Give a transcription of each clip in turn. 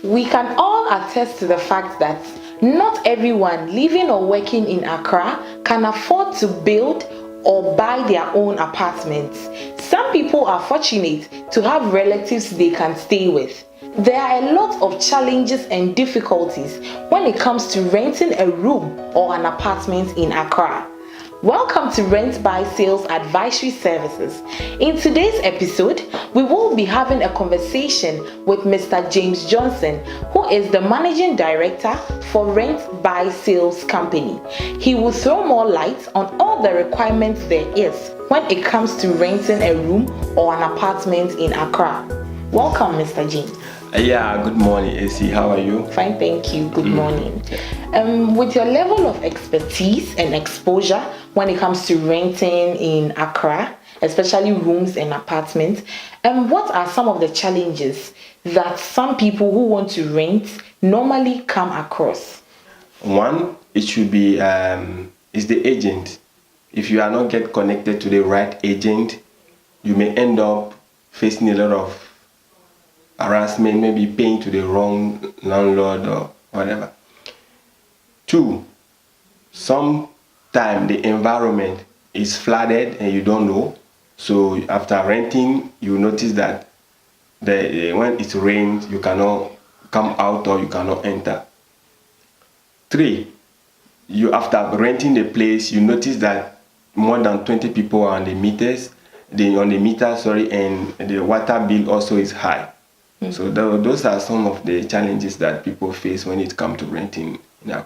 We can all attest to the fact that not everyone living or working in Accra can afford to build or buy their own apartments. Some people are fortunate to have relatives they can stay with. There are a lot of challenges and difficulties when it comes to renting a room or an apartment in Accra. Welcome to Rent Buy Sales Advisory Services. In today's episode, we will be having a conversation with Mr. James Johnson, who is the Managing Director for Rent Buy Sales Company. He will throw more light on all the requirements there is when it comes to renting a room or an apartment in Accra. Welcome, Mr. James. Yeah, good morning, AC. How are you? Fine, thank you. Good morning. With your level of expertise and exposure when it comes to renting in Accra, especially rooms and apartments, what are some of the challenges that some people who want to rent normally come across? One, it should be is the agent. If you are not get connected to the right agent, you may end up facing a lot of harassment, maybe paying to the wrong landlord or whatever. Two, sometimes the environment is flooded and you don't know. So after renting, you notice that when it rains, you cannot come out or you cannot enter. Three, you after renting the place, you notice that more than 20 people are on the meter, and the water bill also is high. So those are some of the challenges that people face when it comes to renting.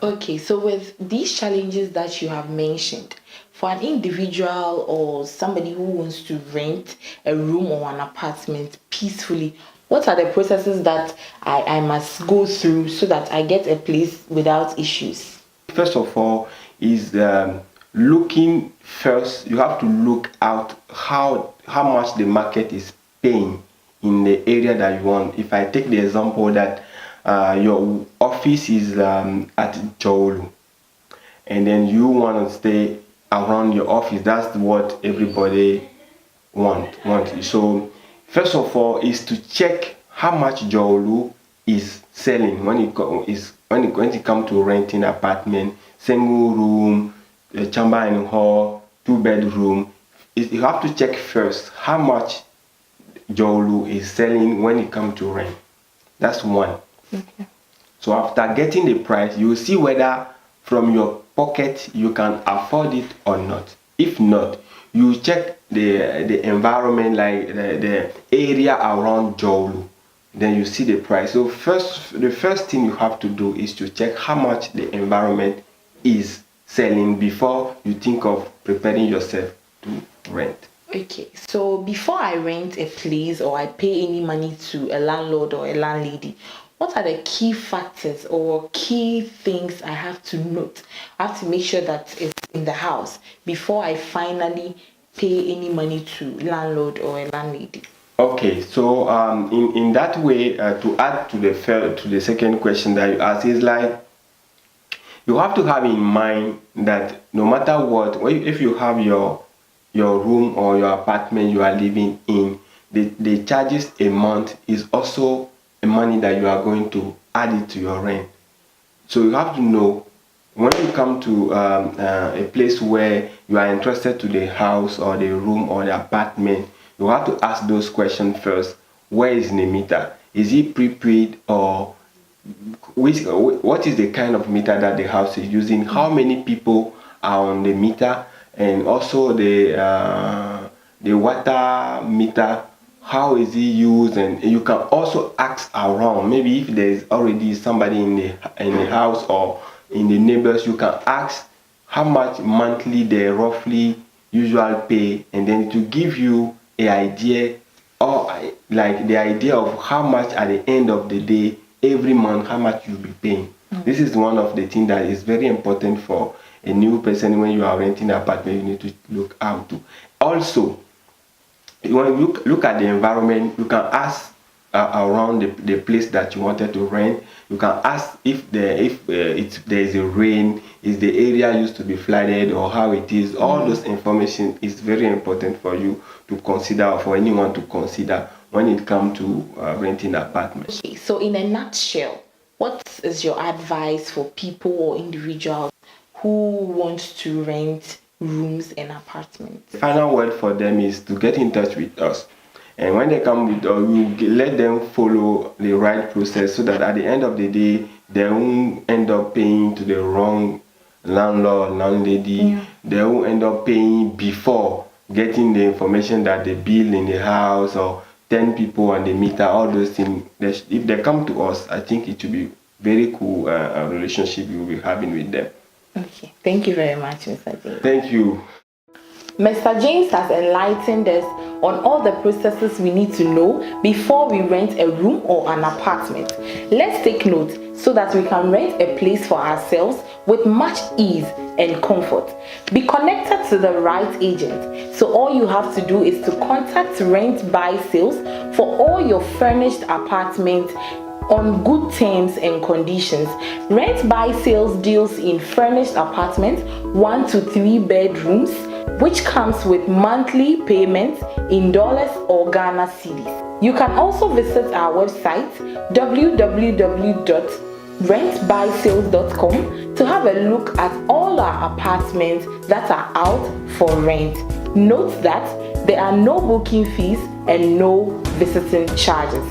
Okay, so with these challenges that you have mentioned, for an individual or somebody who wants to rent a room or an apartment peacefully, what are the processes that I must go through so that I get a place without issues? First of all, is looking first. You have to look out how much the market is paying in the area that you want. If I take the example that your office is at Jolu, and then you want to stay around your office, that's what everybody want. So first of all is to check how much Jolu is selling when it comes to renting apartment, single room, chamber and hall, 2-bedroom. You have to check first how much Jolu is selling when it comes to rent. That's one. Okay. So after getting the price, you will see whether from your pocket you can afford it or not. If not, you check the environment, like the area around Jolu. Then you see the price. So the first thing you have to do is to check how much the environment is selling before you think of preparing yourself to rent. Okay, so before I rent a place or I pay any money to a landlord or a landlady, what are the key factors or key things I have to note? I have to make sure that it's in the house before I finally pay any money to landlord or a landlady. Okay, so in that way, to add to the second question that you asked, is like you have to have in mind that no matter what, if you have your room or your apartment you are living in, the charges a month is also a money that you are going to add it to your rent. So you have to know when you come to a place where you are interested to the house or the room or the apartment, you have to ask those questions first. Where is the meter? Is it prepaid, or what is the kind of meter that the house is using? How many people are on the meter? And also the water meter, how is it used? And you can also ask around. Maybe if there is already somebody in the house or in the neighbors, you can ask how much monthly they roughly usually pay, and then to give you an idea, or like the idea of how much at the end of the day every month how much you'll be paying. This is one of the things that is very important for a new person. When you are renting an apartment, you need to look out to. Also, when you look at the environment, you can ask around the place that you wanted to rent. You can ask if there is a rain, is the area used to be flooded, or how it is. All those information is very important for you to consider, or for anyone to consider when it comes to renting apartments. Okay, so in a nutshell, what is your advice for people or individuals who want to rent rooms and apartments? The final word for them is to get in touch with us. And when they come with us, we let them follow the right process so that at the end of the day, they won't end up paying to the wrong landlord, landlady. Yeah. They won't end up paying before getting the information that the bill in the house or 10 people on the meter, all those things. If they come to us, I think it will be very cool relationship we will be having with them. Okay, thank you very much, Mr. James. Thank you. Mr. James has enlightened us on all the processes we need to know before we rent a room or an apartment. Let's take note so that we can rent a place for ourselves with much ease and comfort. Be connected to the right agent. So all you have to do is to contact Rent Buy Sales for all your furnished apartments on good terms and conditions. Rent Buy Sales deals in furnished apartments, 1 to 3 bedrooms, which comes with monthly payments in dollars or Ghana cedis. You can also visit our website www.rentbysales.com to have a look at all our apartments that are out for rent. Note that there are no booking fees and no visiting charges.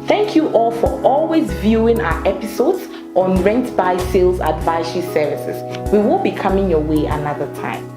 Thank you all for always viewing our episodes on Rent Buy Sales Advisory Services. We will be coming your way another time.